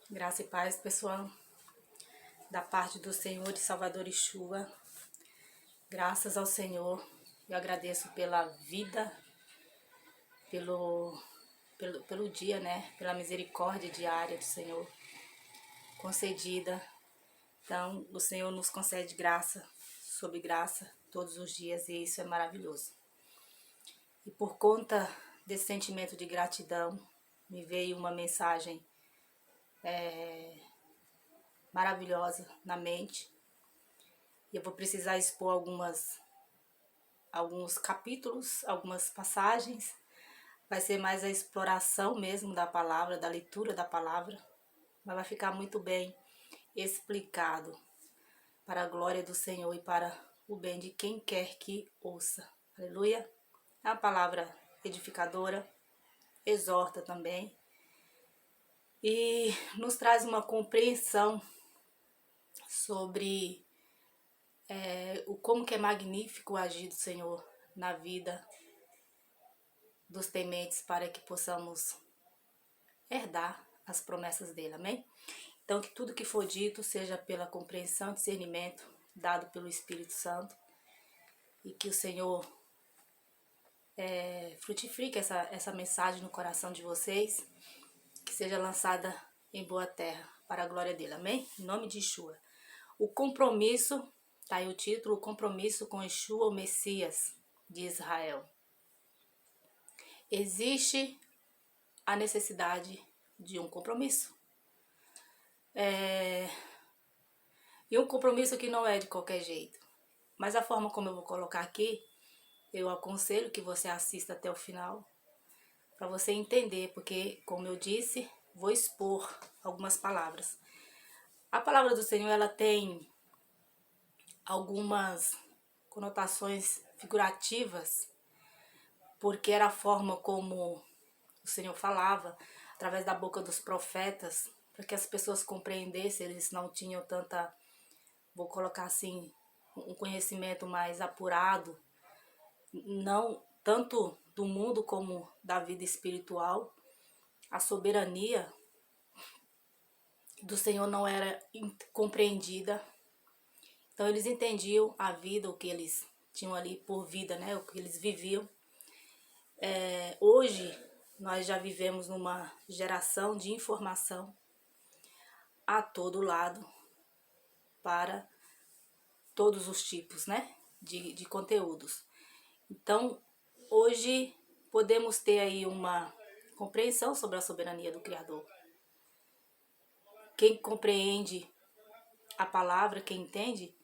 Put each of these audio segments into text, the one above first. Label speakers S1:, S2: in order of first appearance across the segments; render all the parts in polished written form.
S1: Graça e paz, pessoal, da parte do Senhor e Salvador Yeshua. Graças ao Senhor, eu agradeço pela vida, pelo dia, né? Pela misericórdia diária do Senhor concedida. Então, o Senhor nos concede graça sobre graça todos os dias e isso é maravilhoso. E por conta desse sentimento de gratidão, me veio uma mensagem maravilhosa na mente. E eu vou precisar expor alguns capítulos, algumas passagens. Vai ser mais a exploração mesmo da palavra, da leitura da palavra. Mas vai ficar muito bem explicado para a glória do Senhor e para o bem de quem quer que ouça. Aleluia. É uma palavra edificadora, exorta também. E nos traz uma compreensão sobre como que é magnífico o agir do Senhor na vida dos tementes para que possamos herdar as promessas dele, amém? Então que tudo que for dito seja pela compreensão e discernimento dado pelo Espírito Santo e que o Senhor frutifique essa mensagem no coração de vocês, que seja lançada em boa terra para a glória dele, amém? Em nome de Yeshua. O compromisso, tá aí o título, o compromisso com Yeshua, o Messias de Israel. Existe a necessidade de um compromisso. E um compromisso que não é de qualquer jeito. Mas a forma como eu vou colocar aqui, eu aconselho que você assista até o final, para você entender, porque, como eu disse, vou expor algumas palavras. A palavra do Senhor, ela tem algumas conotações figurativas, porque era a forma como o Senhor falava, através da boca dos profetas, para que as pessoas compreendessem. Eles não tinham tanta, vou colocar assim, um conhecimento mais apurado, não tanto do mundo como da vida espiritual. A soberania do Senhor não era compreendida. Então eles entendiam a vida, o que eles tinham ali por vida, né? O que eles viviam. Hoje nós já vivemos numa geração de informação a todo lado para todos os tipos, né? De conteúdos. Então hoje podemos ter aí uma compreensão sobre a soberania do Criador. Quem compreende a palavra, quem entende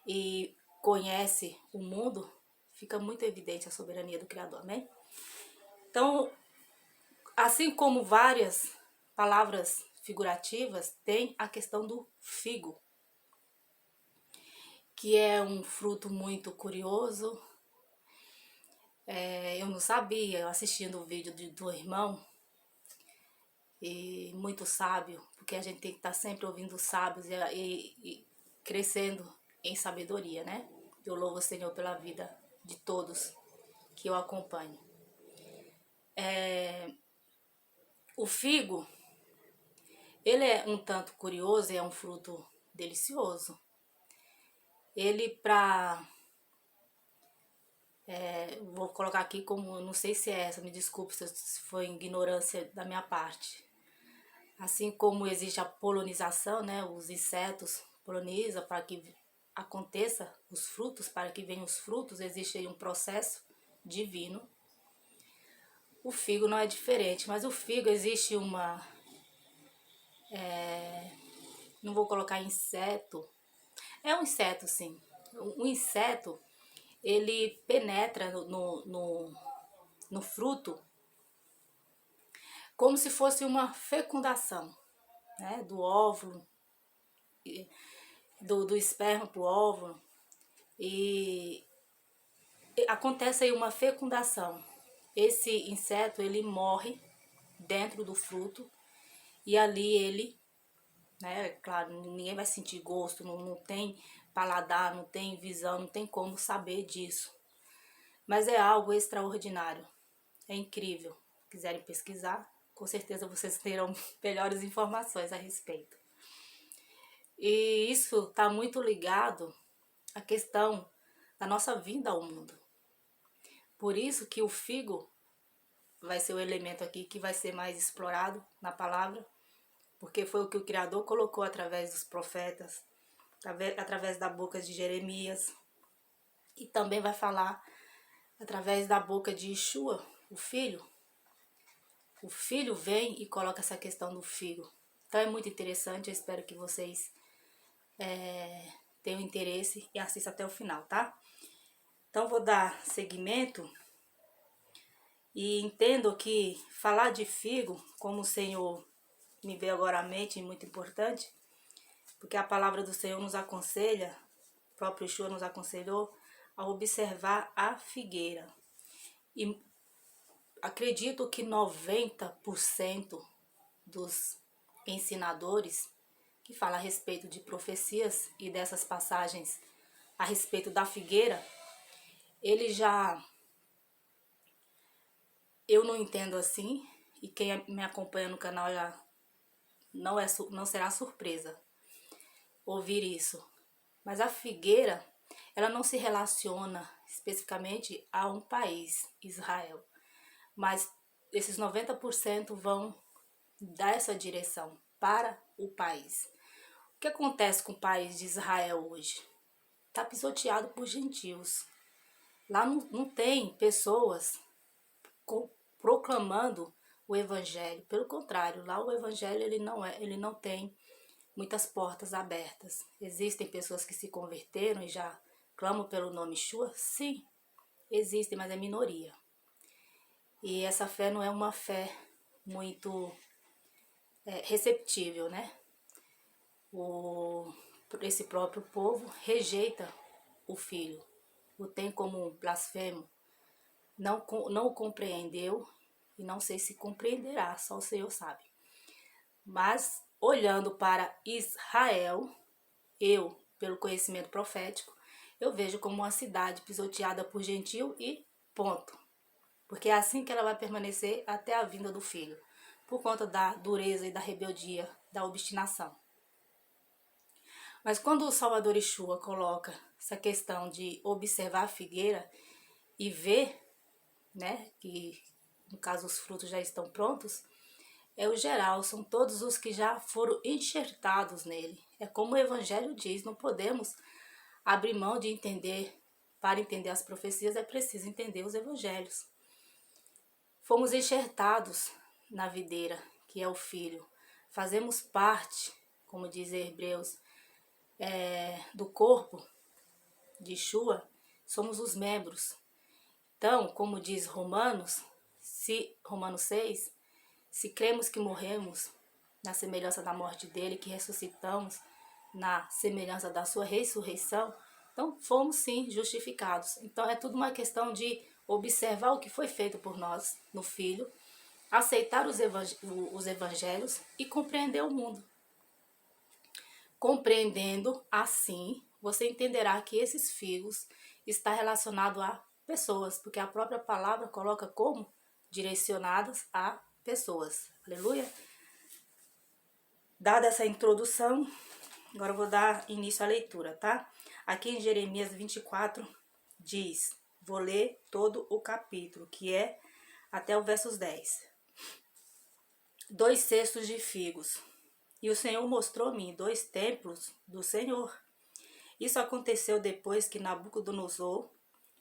S1: e conhece o mundo, fica muito evidente a soberania do Criador, amém? Então, assim como várias palavras figurativas, tem a questão do figo, que é um fruto muito curioso. Eu não sabia, eu assistindo o vídeo do irmão, e muito sábio, porque a gente tem que estar sempre ouvindo os sábios e crescendo em sabedoria, né? Eu louvo o Senhor pela vida de todos que eu acompanho. O figo, ele é um tanto curioso e é um fruto delicioso. Ele vou colocar aqui como, não sei se é essa, me desculpe se foi ignorância da minha parte. Assim como existe a polinização, né? Os insetos polinizam para que aconteça os frutos, para que venham os frutos, existe aí um processo divino. O figo não é diferente, mas o figo existe não vou colocar inseto, é um inseto sim. O inseto, ele penetra no fruto como se fosse uma fecundação, né? Do óvulo, do esperma para o óvulo, e acontece aí uma fecundação. Esse inseto, ele morre dentro do fruto e ali ele, né, claro, ninguém vai sentir gosto, não tem paladar, não tem visão, não tem como saber disso. Mas é algo extraordinário, é incrível. Se quiserem pesquisar, com certeza vocês terão melhores informações a respeito. E isso está muito ligado à questão da nossa vinda ao mundo. Por isso que o figo vai ser o elemento aqui que vai ser mais explorado na palavra, porque foi o que o Criador colocou através dos profetas, através da boca de Jeremias, e também vai falar através da boca de Yeshua, o Filho. O Filho vem e coloca essa questão do figo. Então é muito interessante, eu espero que vocês tenham interesse e assistam até o final, tá? Então vou dar seguimento e entendo que falar de figo, como o Senhor me veio agora à mente, é muito importante, porque a palavra do Senhor nos aconselha, o próprio Yeshua nos aconselhou a observar a figueira. E acredito que 90% dos ensinadores que falam a respeito de profecias e dessas passagens a respeito da figueira, eu não entendo assim, e quem me acompanha no canal já não será surpresa ouvir isso. Mas a figueira, ela não se relaciona especificamente a um país, Israel. Mas esses 90% vão dar essa direção para o país. O que acontece com o país de Israel hoje? Está pisoteado por gentios. Lá não tem pessoas proclamando o evangelho. Pelo contrário, lá o evangelho ele não tem muitas portas abertas. Existem pessoas que se converteram e já clamam pelo nome Yeshua? Sim, existem, mas é minoria. E essa fé não é uma fé muito receptível, né? Esse próprio povo rejeita o Filho, o tem como um blasfemo, não o compreendeu e não sei se compreenderá, só o Senhor sabe. Mas olhando para Israel, pelo conhecimento profético, eu vejo como uma cidade pisoteada por gentio e ponto. Porque é assim que ela vai permanecer até a vinda do Filho, por conta da dureza e da rebeldia, da obstinação. Mas quando o Salvador Yeshua coloca essa questão de observar a figueira e ver, né, que no caso os frutos já estão prontos, é o geral, são todos os que já foram enxertados nele. É como o Evangelho diz, não podemos abrir mão de entender, para entender as profecias é preciso entender os Evangelhos. Fomos enxertados na videira, que é o Filho. Fazemos parte, como diz Hebreus, do corpo de Yeshua, somos os membros. Então, como diz Romanos 6, se cremos que morremos na semelhança da morte dele, que ressuscitamos na semelhança da sua ressurreição, então fomos sim justificados. Então é tudo uma questão de observar o que foi feito por nós no Filho, aceitar os evangelhos e compreender o mundo. Compreendendo assim, você entenderá que esses figos está relacionado a pessoas, porque a própria palavra coloca como direcionadas a pessoas. Aleluia? Dada essa introdução, agora eu vou dar início à leitura, tá? Aqui em Jeremias 24 diz, vou ler todo o capítulo, que é até o versos 10. 2 cestos de figos. E o Senhor mostrou-me 2 templos do Senhor. Isso aconteceu depois que Nabucodonosor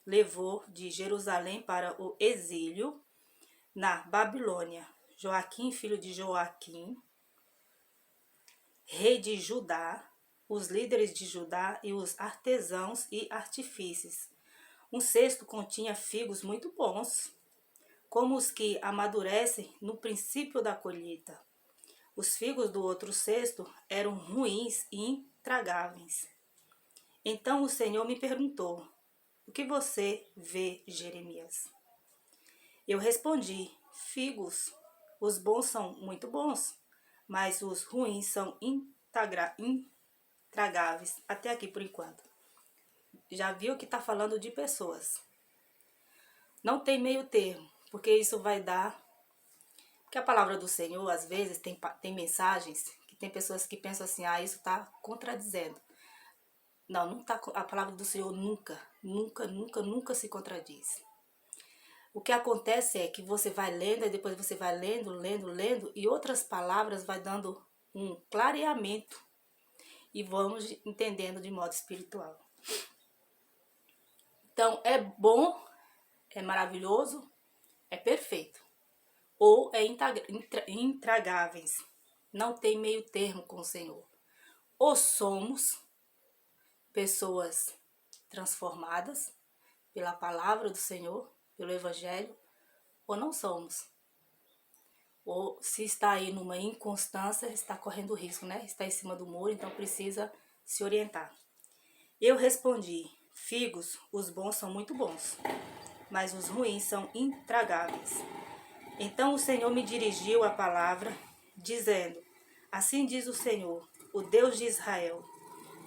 S1: levou de Jerusalém para o exílio na Babilônia Joaquim, filho de Joaquim, rei de Judá, os líderes de Judá e os artesãos e artífices. Um cesto continha figos muito bons, como os que amadurecem no princípio da colheita. Os figos do outro cesto eram ruins e intragáveis. Então o Senhor me perguntou, o que você vê, Jeremias? Eu respondi, figos, os bons são muito bons, mas os ruins são intragáveis. Até aqui por enquanto. Já viu que está falando de pessoas. Não tem meio termo, porque isso vai dar Que a palavra do Senhor, às vezes, tem mensagens que tem pessoas que pensam assim, ah, isso está contradizendo. Não, não tá, a palavra do Senhor nunca, nunca, nunca, nunca se contradiz. O que acontece é que você vai lendo, e depois você vai lendo, lendo, lendo, e outras palavras vai dando um clareamento e vamos entendendo de modo espiritual. Então, é bom, é maravilhoso, é perfeito. Ou é intragáveis. Não tem meio termo com o Senhor. Ou somos pessoas transformadas pela palavra do Senhor, pelo Evangelho, ou não somos. Ou se está aí numa inconstância, está correndo risco, né? Está em cima do muro, então precisa se orientar. Eu respondi, figos, os bons são muito bons, mas os ruins são intragáveis. Então o Senhor me dirigiu a palavra, dizendo, assim diz o Senhor, o Deus de Israel,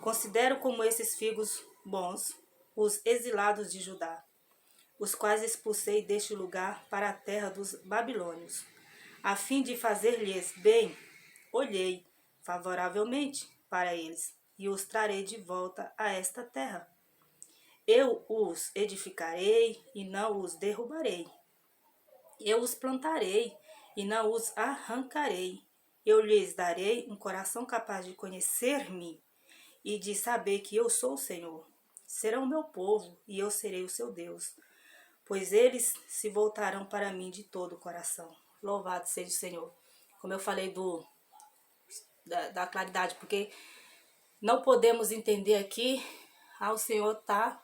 S1: considero como esses figos bons os exilados de Judá, os quais expulsei deste lugar para a terra dos babilônios, a fim de fazer-lhes bem, olhei favoravelmente para eles, e os trarei de volta a esta terra. Eu os edificarei e não os derrubarei. Eu os plantarei e não os arrancarei. Eu lhes darei um coração capaz de conhecer-me e de saber que eu sou o Senhor. Serão meu povo e eu serei o seu Deus, pois eles se voltarão para mim de todo o coração. Louvado seja o Senhor. Como eu falei da claridade, porque não podemos entender aqui, o Senhor está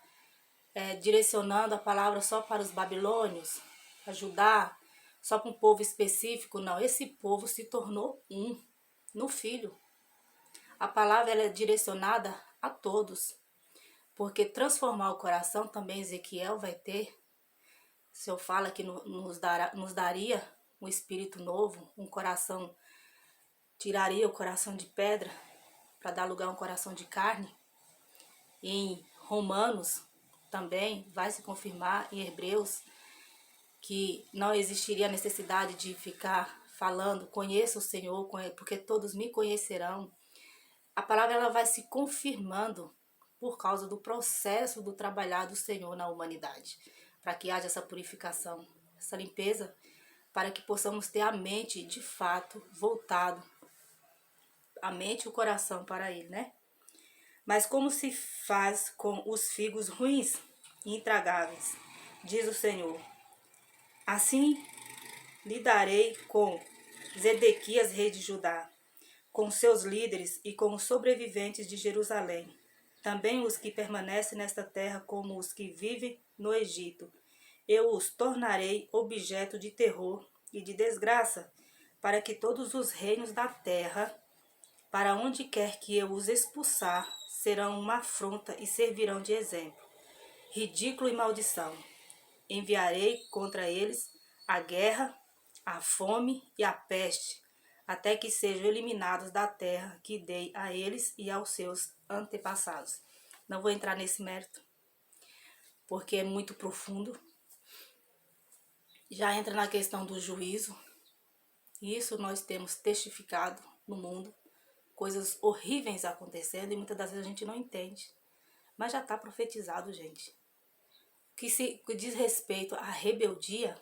S1: direcionando a palavra só para os babilônios, ajudar só para um povo específico. Não, esse povo se tornou um no Filho. A palavra ela é direcionada a todos, porque transformar o coração também Ezequiel vai ter. O Senhor fala que nos daria um espírito novo, um coração, tiraria o coração de pedra para dar lugar a um coração de carne. E em Romanos também vai se confirmar, em Hebreus, que não existiria a necessidade de ficar falando, conheça o Senhor, porque todos me conhecerão. A palavra ela vai se confirmando por causa do processo do trabalhar do Senhor na humanidade, para que haja essa purificação, essa limpeza, para que possamos ter a mente de fato voltado, a mente e o coração para Ele, né? Mas como se faz com os figos ruins e intragáveis, diz o Senhor. Assim lidarei com Zedequias, rei de Judá, com seus líderes e com os sobreviventes de Jerusalém, também os que permanecem nesta terra como os que vivem no Egito. Eu os tornarei objeto de terror e de desgraça, para que todos os reinos da terra, para onde quer que eu os expulsar, serão uma afronta e servirão de exemplo. Ridículo e maldição. Enviarei contra eles a guerra, a fome e a peste, até que sejam eliminados da terra que dei a eles e aos seus antepassados. Não vou entrar nesse mérito, porque é muito profundo. Já entra na questão do juízo. Isso nós temos testificado no mundo. Coisas horríveis acontecendo e muitas das vezes a gente não entende. Mas já está profetizado, gente. Que se diz respeito à rebeldia,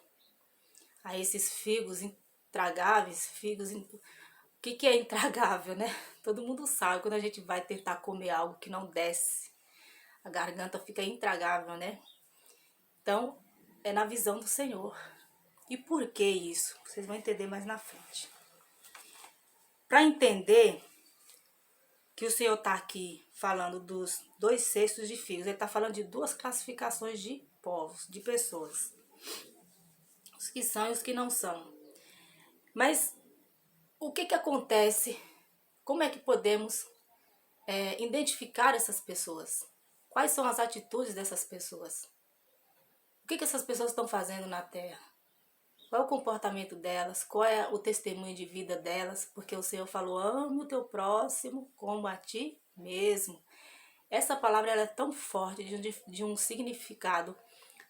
S1: a esses figos intragáveis, o que é intragável, né? Todo mundo sabe quando a gente vai tentar comer algo que não desce, a garganta fica intragável, né? Então, é na visão do Senhor. E por que isso? Vocês vão entender mais na frente. Para entender que o Senhor está aqui falando dos 2 cestos de figos, ele está falando de 2 classificações de povos, de pessoas. Os que são e os que não são. Mas o que acontece? Como é que podemos identificar essas pessoas? Quais são as atitudes dessas pessoas? O que essas pessoas estão fazendo na Terra? Qual é o comportamento delas? Qual é o testemunho de vida delas? Porque o Senhor falou, ame o teu próximo como a ti mesmo. Essa palavra ela é tão forte, de um significado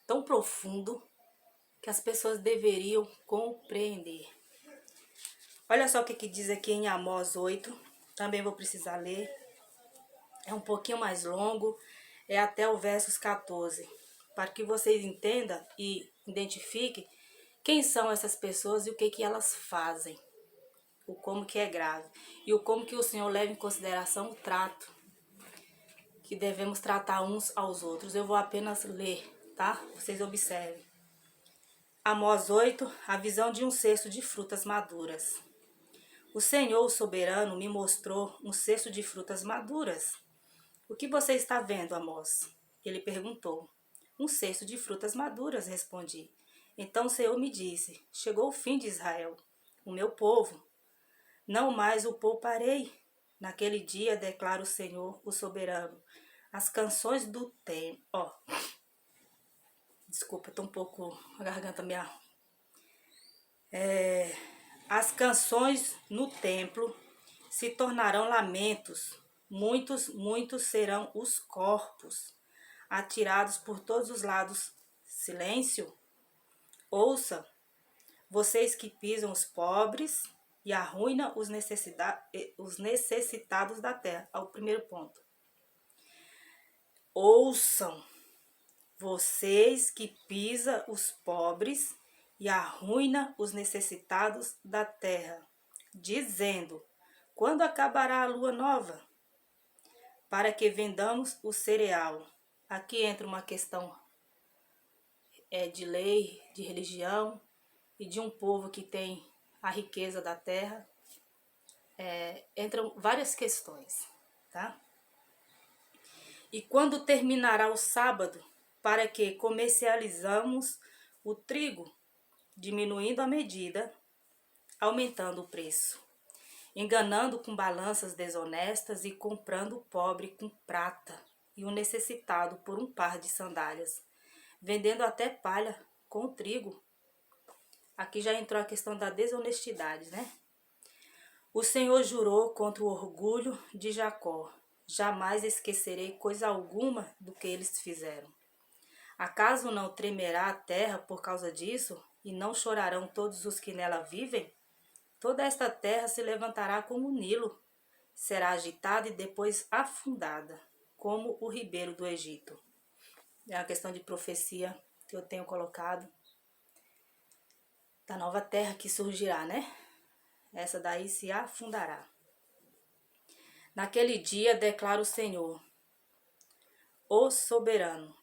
S1: tão profundo, que as pessoas deveriam compreender. Olha só o que diz aqui em Amós 8. Também vou precisar ler. É um pouquinho mais longo. É até o versos 14. Para que vocês entendam e identifiquem quem são essas pessoas e o que elas fazem. O como que é grave. E o como que o Senhor leva em consideração o trato que devemos tratar uns aos outros. Eu vou apenas ler, tá? Vocês observem. Amós 8, a visão de um cesto de frutas maduras. O Senhor, o soberano, me mostrou um cesto de frutas maduras. O que você está vendo, Amós? Ele perguntou. Um cesto de frutas maduras, respondi. Então o Senhor me disse, chegou o fim de Israel, o meu povo. Não mais o pouparei. Naquele dia, declara o Senhor, o soberano, as canções do tempo. Desculpa, tô um pouco, a garganta minha. As canções no templo se tornarão lamentos. Muitos serão os corpos, atirados por todos os lados. Silêncio. Ouça, vocês que pisam os pobres e arruinam os necessitados da terra. É o primeiro ponto. Ouçam, vocês que pisam os pobres e arruinam os necessitados da terra, dizendo, quando acabará a lua nova? Para que vendamos o cereal. Aqui entra uma questão de lei, de religião e de um povo que tem a riqueza da terra. Entram várias questões, tá? E quando terminará o sábado, para que comercializamos o trigo, diminuindo a medida, aumentando o preço, enganando com balanças desonestas e comprando o pobre com prata e o necessitado por um par de sandálias, vendendo até palha com o trigo. Aqui já entrou a questão da desonestidade, né? O Senhor jurou contra o orgulho de Jacó. Jamais esquecerei coisa alguma do que eles fizeram. Acaso não tremerá a terra por causa disso, e não chorarão todos os que nela vivem? Toda esta terra se levantará como o Nilo, será agitada e depois afundada, como o ribeiro do Egito. É uma questão de profecia que eu tenho colocado, da nova terra que surgirá, né? Essa daí se afundará. Naquele dia, declara o Senhor, o soberano.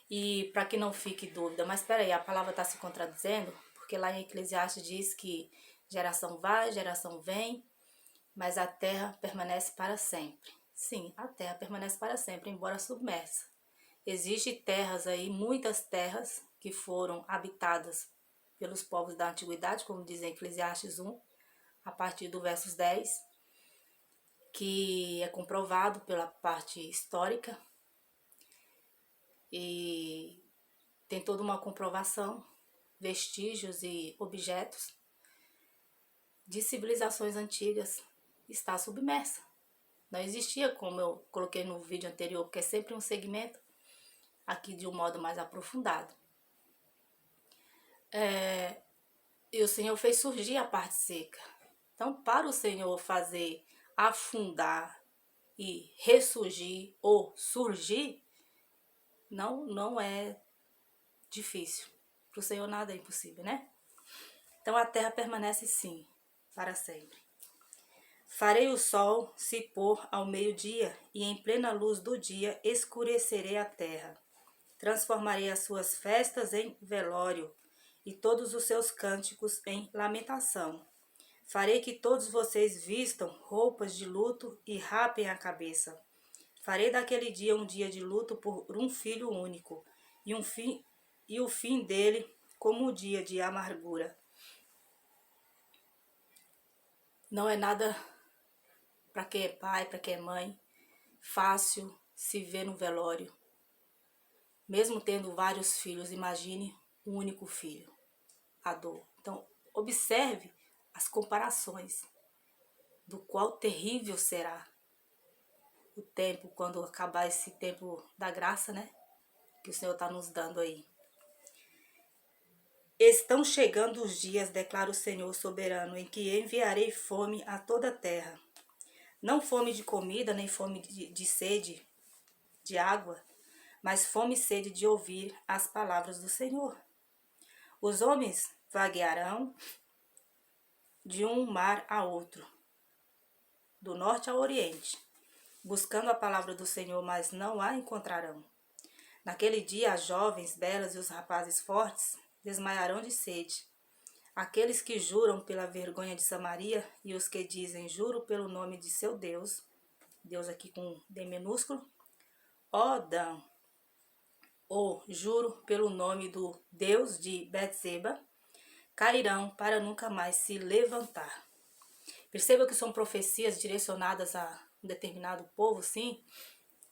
S1: E para que não fique dúvida, mas espera aí, a palavra está se contradizendo, porque lá em Eclesiastes diz que geração vai, geração vem, mas a terra permanece para sempre. Sim, a terra permanece para sempre, embora submersa. Existem terras aí, muitas terras que foram habitadas pelos povos da antiguidade, como diz em Eclesiastes 1, a partir do versos 10, que é comprovado pela parte histórica e tem toda uma comprovação, vestígios e objetos de civilizações antigas está submersa. Não existia, como eu coloquei no vídeo anterior, porque é sempre um segmento, aqui de um modo mais aprofundado. E o Senhor fez surgir a parte seca. Então, para o Senhor fazer afundar e ressurgir ou surgir, não é difícil. Para o Senhor nada é impossível, né? Então a terra permanece sim, para sempre. Farei o sol se pôr ao meio-dia, e em plena luz do dia escurecerei a terra. Transformarei as suas festas em velório, e todos os seus cânticos em lamentação. Farei que todos vocês vistam roupas de luto e rapem a cabeça. Farei daquele dia um dia de luto por um filho único, e o fim dele como um dia de amargura. Não é nada para quem é pai, para quem é mãe, fácil se ver no velório. Mesmo tendo vários filhos, imagine um único filho, a dor. Então, observe as comparações do qual terrível será o tempo, quando acabar esse tempo da graça, né? Que o Senhor está nos dando aí. Estão chegando os dias, declara o Senhor soberano, em que enviarei fome a toda a terra. Não fome de comida, nem fome de sede, de água, mas fome e sede de ouvir as palavras do Senhor. Os homens vaguearão de um mar a outro, do norte ao oriente, buscando a palavra do Senhor, mas não a encontrarão. Naquele dia, as jovens belas e os rapazes fortes desmaiarão de sede. Aqueles que juram pela vergonha de Samaria e os que dizem juro pelo nome de seu Deus, Deus aqui com D minúsculo, ó Dan, ou juro pelo nome do Deus de Betseba, cairão para nunca mais se levantar. Perceba que são profecias direcionadas a um determinado povo, sim,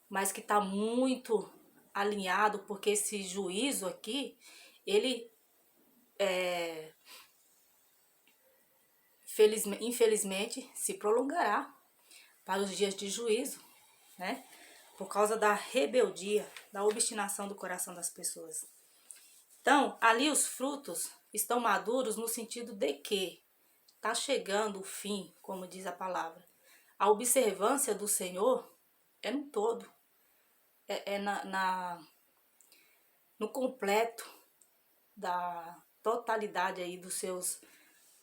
S1: mas que está muito alinhado, porque esse juízo aqui, ele infelizmente se prolongará para os dias de juízo, né? Por causa da rebeldia, da obstinação do coração das pessoas. Então, ali os frutos estão maduros no sentido de que está chegando o fim, como diz a palavra. A observância do Senhor é no todo, no completo da totalidade aí dos seus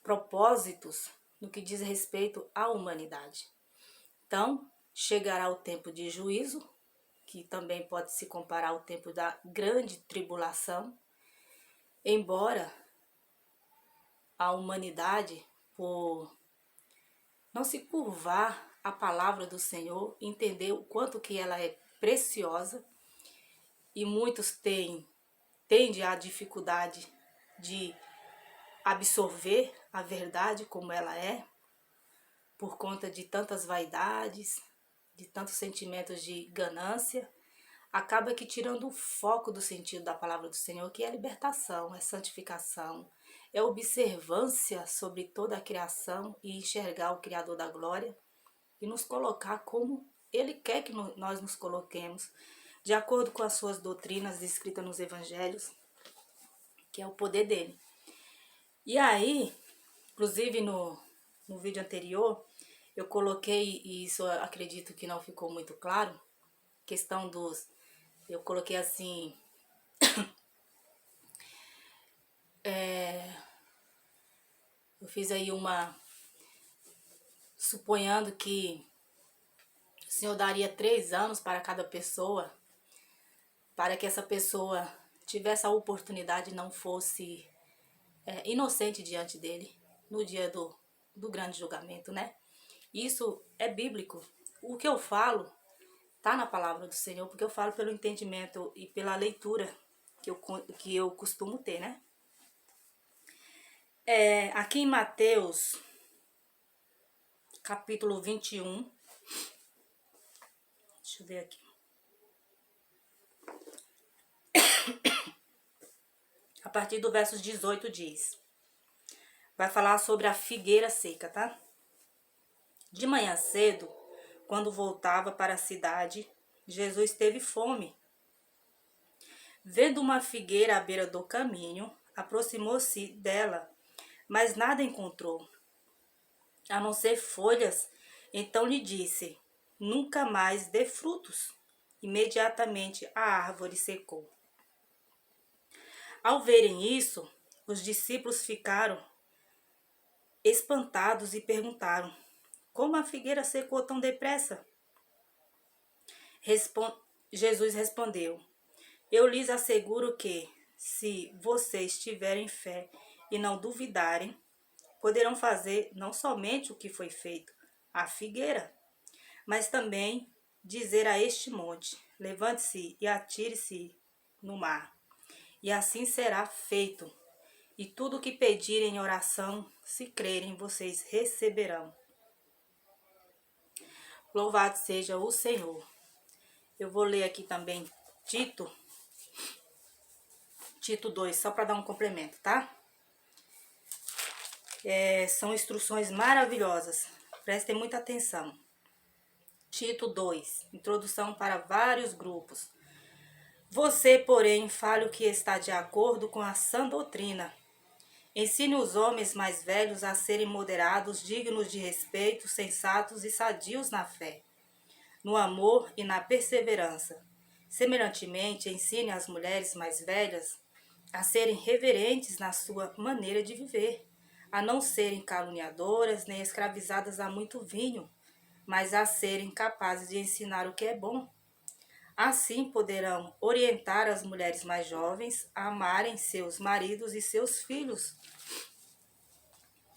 S1: propósitos no que diz respeito à humanidade. Então, chegará o tempo de juízo, que também pode se comparar ao tempo da grande tribulação, embora a humanidade, por não se curvar à palavra do Senhor, entender o quanto que ela é preciosa, e muitos tendem à dificuldade de absorver a verdade como ela é, por conta de tantas vaidades, de tantos sentimentos de ganância, acaba que tirando o foco do sentido da palavra do Senhor, que é libertação, é santificação, é observância sobre toda a criação e enxergar o Criador da glória e nos colocar como Ele quer que nós nos coloquemos, de acordo com as suas doutrinas descritas nos evangelhos, que é o poder dele. E aí, inclusive no vídeo anterior, eu coloquei, e isso eu acredito que não ficou muito claro, questão dos... Eu coloquei assim... eu fiz aí uma... Suponhando que o Senhor daria 3 anos para cada pessoa, para que essa pessoa tivesse a oportunidade e não fosse inocente diante dele, no dia do grande julgamento, né? Isso é bíblico. O que eu falo está na palavra do Senhor, porque eu falo pelo entendimento e pela leitura que eu costumo ter, né? Aqui em Mateus, capítulo 21, deixa eu ver aqui. A partir do verso 18 diz, vai falar sobre a figueira seca, tá? De manhã cedo, quando voltava para a cidade, Jesus teve fome. Vendo uma figueira à beira do caminho, aproximou-se dela, mas nada encontrou, a não ser folhas. Então lhe disse, nunca mais dê frutos. Imediatamente a árvore secou. Ao verem isso, os discípulos ficaram espantados e perguntaram, como a figueira secou tão depressa? Jesus respondeu, eu lhes asseguro que, se vocês tiverem fé e não duvidarem, poderão fazer não somente o que foi feito à figueira, mas também dizer a este monte, levante-se e atire-se no mar. E assim será feito. E tudo o que pedirem em oração, se crerem, vocês receberão. Louvado seja o Senhor. Eu vou ler aqui também Tito 2, só para dar um complemento, tá? São instruções maravilhosas. Prestem muita atenção. Tito 2, introdução para vários grupos. Você, porém, fale o que está de acordo com a sã doutrina. Ensine os homens mais velhos a serem moderados, dignos de respeito, sensatos e sadios na fé, no amor e na perseverança. Semelhantemente, ensine as mulheres mais velhas a serem reverentes na sua maneira de viver, a não serem caluniadoras nem escravizadas a muito vinho, mas a serem capazes de ensinar o que é bom. Assim poderão orientar as mulheres mais jovens a amarem seus maridos e seus filhos,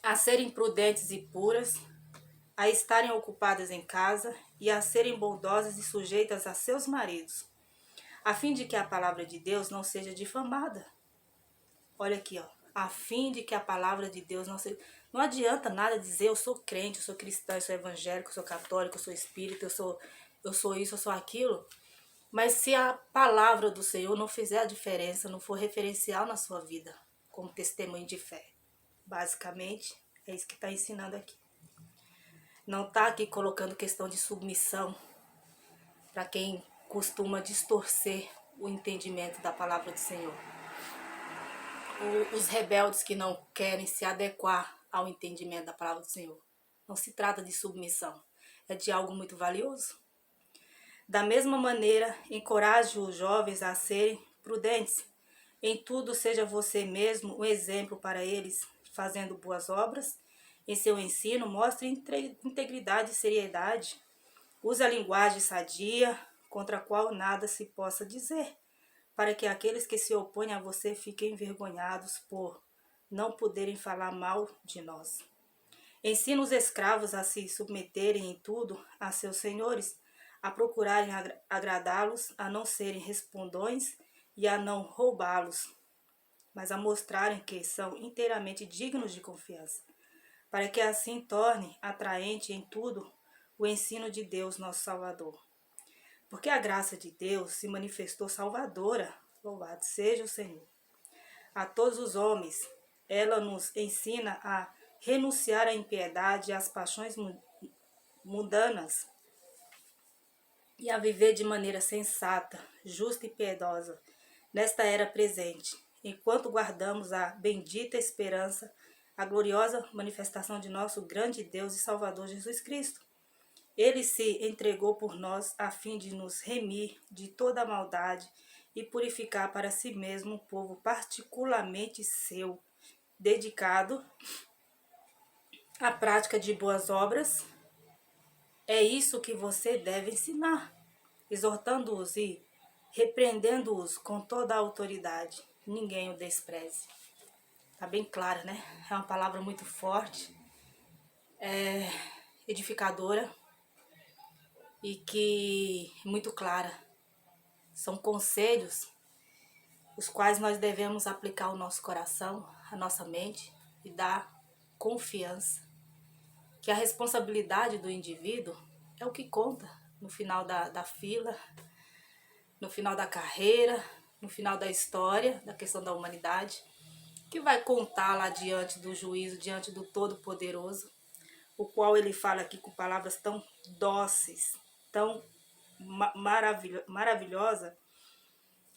S1: a serem prudentes e puras, a estarem ocupadas em casa e a serem bondosas e sujeitas a seus maridos, a fim de que a palavra de Deus não seja difamada. Olha aqui, ó. A fim de que a palavra de Deus não seja... Não adianta nada dizer eu sou crente, eu sou cristã, eu sou evangélico, eu sou católico, eu sou espírita, eu sou isso, eu sou aquilo. Mas se a palavra do Senhor não fizer a diferença, não for referencial na sua vida, como testemunho de fé. Basicamente, é isso que está ensinando aqui. Não está aqui colocando questão de submissão para quem costuma distorcer o entendimento da palavra do Senhor. Os rebeldes que não querem se adequar ao entendimento da palavra do Senhor. Não se trata de submissão, é de algo muito valioso. Da mesma maneira, encoraje os jovens a serem prudentes. Em tudo, seja você mesmo um exemplo para eles, fazendo boas obras. Em seu ensino, mostre integridade e seriedade. Use a linguagem sadia, contra a qual nada se possa dizer, para que aqueles que se opõem a você fiquem envergonhados por não poderem falar mal de nós. Ensina os escravos a se submeterem em tudo a seus senhores, a procurarem agradá-los, a não serem respondões e a não roubá-los, mas a mostrarem que são inteiramente dignos de confiança, para que assim torne atraente em tudo o ensino de Deus, nosso Salvador. Porque a graça de Deus se manifestou salvadora, louvado seja o Senhor. A todos os homens, ela nos ensina a renunciar à impiedade e às paixões mundanas e a viver de maneira sensata, justa e piedosa nesta era presente, enquanto guardamos a bendita esperança, a gloriosa manifestação de nosso grande Deus e Salvador Jesus Cristo. Ele se entregou por nós a fim de nos remir de toda a maldade e purificar para si mesmo um povo particularmente seu, dedicado à prática de boas obras. É isso que você deve ensinar, exortando-os e repreendendo-os com toda a autoridade. Ninguém o despreze. Tá bem claro, né? É uma palavra muito forte, edificadora e que muito clara. São conselhos os quais nós devemos aplicar ao nosso coração, à nossa mente e dar confiança. Que a responsabilidade do indivíduo é o que conta no final da fila, no final da carreira, no final da história, da questão da humanidade, que vai contar lá diante do juízo, diante do Todo-Poderoso, o qual ele fala aqui com palavras tão dóceis, tão maravilhosa.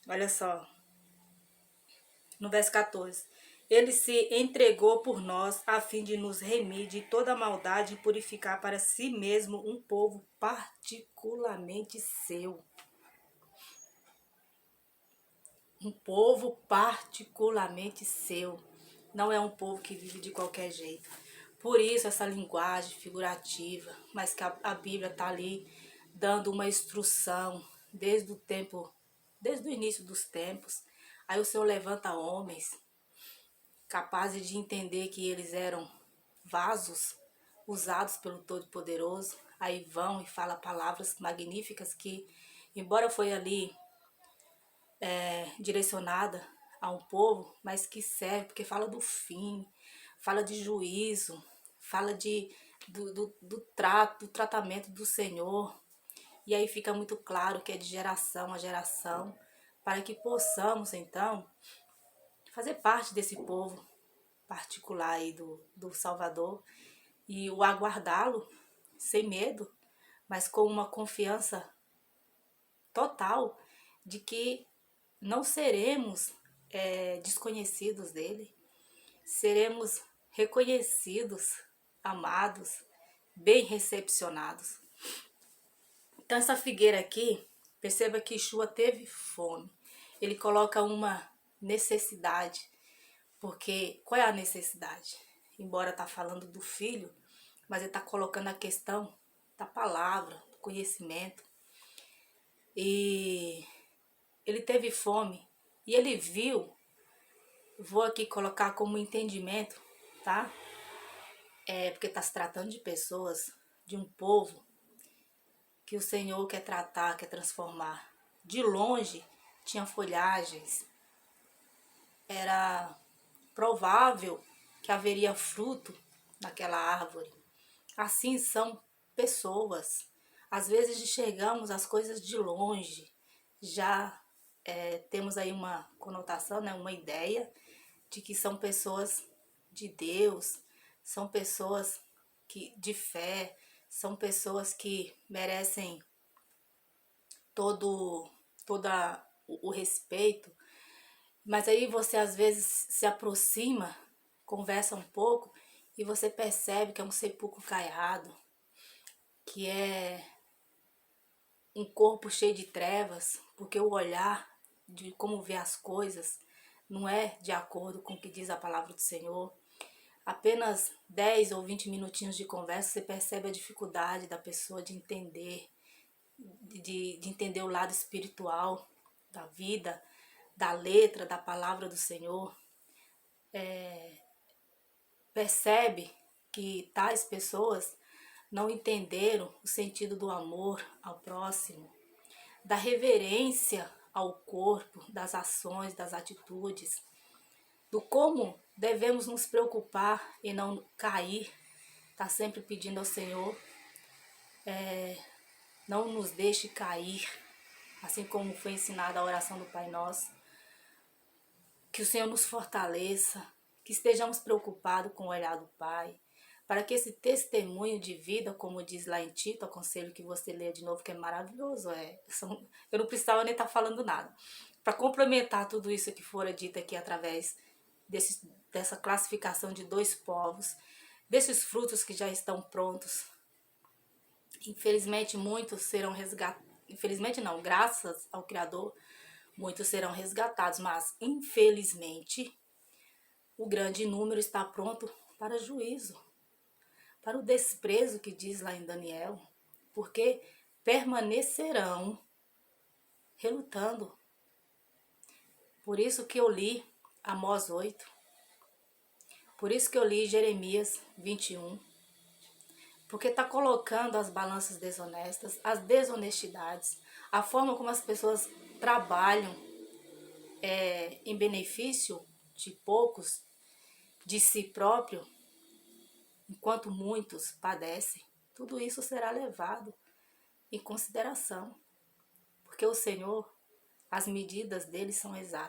S1: Olha só, no verso 14. Ele se entregou por nós a fim de nos remir de toda maldade e purificar para si mesmo um povo particularmente seu. Um povo particularmente seu. Não é um povo que vive de qualquer jeito. Por isso essa linguagem figurativa, mas que a Bíblia está ali dando uma instrução desde o início dos tempos. Aí o Senhor levanta homens capazes de entender que eles eram vasos usados pelo Todo-Poderoso. Aí vão e fala palavras magníficas que, embora foi ali direcionada a um povo, mas que serve, porque fala do fim, fala de juízo, fala do tratamento do Senhor. E aí fica muito claro que é de geração a geração, para que possamos, então, fazer parte desse povo particular aí do Salvador e o aguardá-lo sem medo, mas com uma confiança total de que não seremos desconhecidos dele, seremos reconhecidos, amados, bem recepcionados. Então essa figueira aqui, perceba que Yeshua teve fome. Ele coloca uma necessidade, porque qual é a necessidade? Embora tá falando do filho, mas ele tá colocando a questão da palavra, do conhecimento. E ele teve fome e ele viu, vou aqui colocar como entendimento, tá? Porque tá se tratando de pessoas, de um povo que o Senhor quer tratar, quer transformar. De longe tinha folhagens, era provável que haveria fruto naquela árvore. Assim são pessoas. Às vezes enxergamos as coisas de longe, já temos aí uma conotação, né, uma ideia de que são pessoas de Deus, são pessoas de fé, são pessoas que merecem todo o respeito. Mas aí você às vezes se aproxima, conversa um pouco e você percebe que é um sepulcro caiado, que é um corpo cheio de trevas, porque o olhar de como vê as coisas não é de acordo com o que diz a palavra do Senhor. Apenas 10 ou 20 minutinhos de conversa você percebe a dificuldade da pessoa de entender, de entender o lado espiritual da vida, da letra, da palavra do Senhor. Percebe que tais pessoas não entenderam o sentido do amor ao próximo, da reverência ao corpo, das ações, das atitudes, do como devemos nos preocupar e não cair. Está sempre pedindo ao Senhor, não nos deixe cair, assim como foi ensinada a oração do Pai Nosso. Que o Senhor nos fortaleça, que estejamos preocupados com o olhar do Pai, para que esse testemunho de vida, como diz lá em Tito, aconselho que você leia de novo, que é maravilhoso. Eu não precisava nem estar falando nada. Para complementar tudo isso que fora dito aqui através dessa classificação de 2 povos, desses frutos que já estão prontos. Infelizmente, muitos serão resgatados. Infelizmente não, graças ao Criador, muitos serão resgatados, mas infelizmente o grande número está pronto para juízo, para o desprezo que diz lá em Daniel, porque permanecerão relutando. Por isso que eu li Amós 8, por isso que eu li Jeremias 21, porque está colocando as balanças desonestas, as desonestidades, a forma como as pessoas trabalham em benefício de poucos, de si próprio, enquanto muitos padecem. Tudo isso será levado em consideração, porque o Senhor, as medidas dele são exatas.